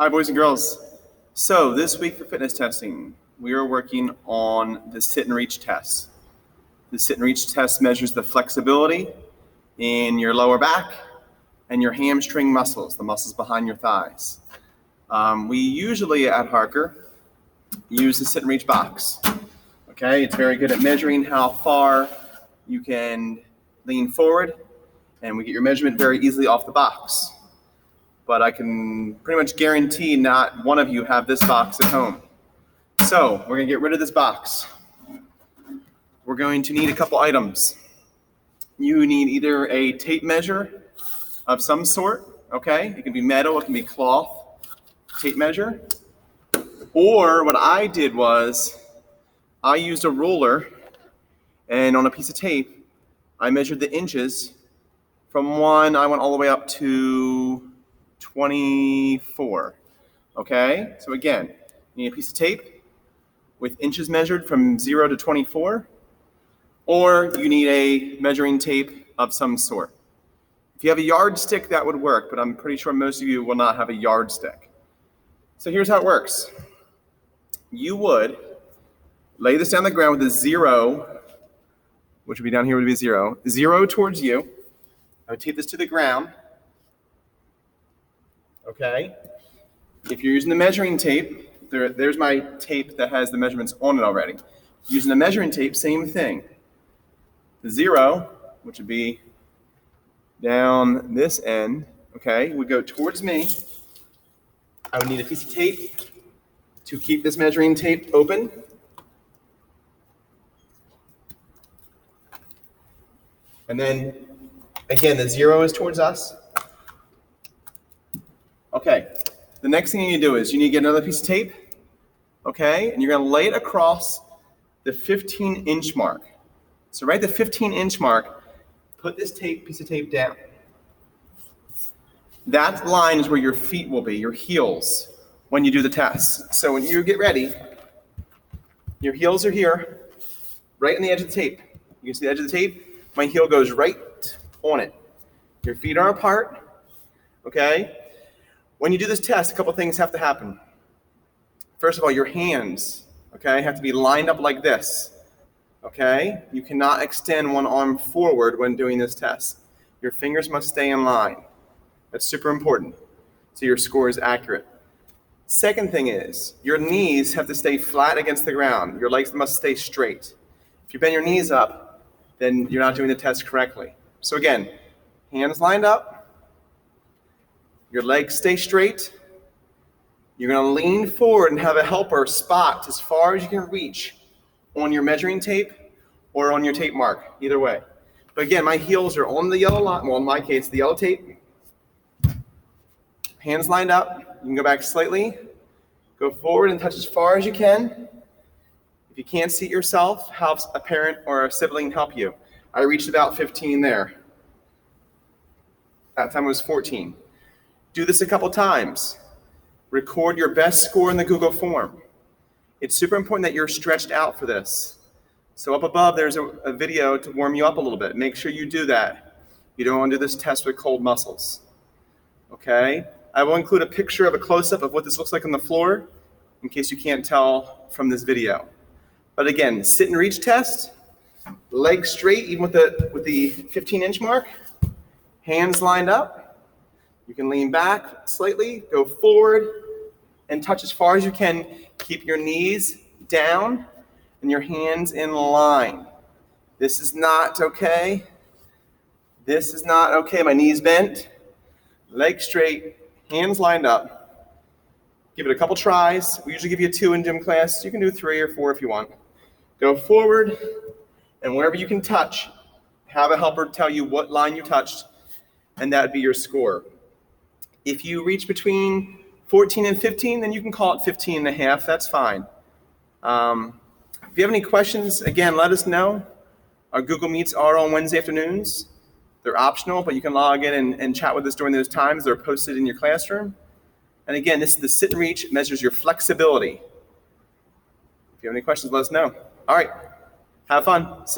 Hi, boys and girls. So this week for fitness testing, we are working on the sit and reach test. The sit and reach test measures the flexibility in your lower back and your hamstring muscles, the muscles behind your thighs. We usually at Harker use the sit and reach box. Okay, it's very good at measuring how far you can lean forward, and we get your measurement very easily off the box. But I can pretty much guarantee not one of you have this box at home. So we're gonna get rid of this box. We're going to need a couple items. You need either a tape measure of some sort, okay? It can be metal, it can be cloth, tape measure. Or what I did was, I used a ruler, and on a piece of tape, I measured the inches. From 1, I went all the way up to 24, okay? So again, you need a piece of tape with inches measured from 0 to 24, or you need a measuring tape of some sort. If you have a yardstick, that would work, but I'm pretty sure most of you will not have a yardstick. So here's how it works. You would lay this down on the ground with a 0, which would be down here would be 0, 0 towards you. I would tape this to the ground. Okay, if you're using the measuring tape, there's my tape that has the measurements on it already. Using the measuring tape, same thing. The 0, which would be down this end, okay, would go towards me. I would need a piece of tape to keep this measuring tape open. And then, again, the 0 is towards us. Okay, the next thing you do is you need to get another piece of tape, okay, and you're going to lay it across the 15-inch mark. So right at the 15-inch mark, put this piece of tape down. That line is where your feet will be, your heels, when you do the test. So when you get ready, your heels are here, right on the edge of the tape. You can see the edge of the tape? My heel goes right on it. Your feet are apart, okay? When you do this test, a couple things have to happen. First of all, your hands, okay, have to be lined up like this, okay? You cannot extend one arm forward when doing this test. Your fingers must stay in line. That's super important, so your score is accurate. Second thing is, your knees have to stay flat against the ground. Your legs must stay straight. If you bend your knees up, then you're not doing the test correctly. So again, hands lined up. Your legs stay straight. You're going to lean forward and have a helper spot as far as you can reach on your measuring tape or on your tape mark, either way. But again, my heels are on the yellow line, well, in my case, the yellow tape. Hands lined up. You can go back slightly. Go forward and touch as far as you can. If you can't see it yourself, have a parent or a sibling help you. I reached about 15 there. That time it was 14. Do this a couple times. Record your best score in the Google form. It's super important that you're stretched out for this. So up above, there's a video to warm you up a little bit. Make sure you do that. You don't want to do this test with cold muscles. Okay? I will include a picture of a close-up of what this looks like on the floor in case you can't tell from this video. But again, sit and reach test, legs straight, even with the 15-inch mark, hands lined up. You can lean back slightly, go forward, and touch as far as you can. Keep your knees down and your hands in line. This is not okay. This is not okay. My knees bent, legs straight, hands lined up. Give it a couple tries. We usually give you 2 in gym class. You can do 3 or 4 if you want. Go forward, and wherever you can touch, have a helper tell you what line you touched, and that would be your score. If you reach between 14 and 15, then you can call it 15 and a half. That's fine. If you have any questions, again, let us know. Our Google Meets are on Wednesday afternoons. They're optional, but you can log in and chat with us during those times. They're posted in your classroom. And again, this is the sit and reach. It measures your flexibility. If you have any questions, let us know. All right. Have fun.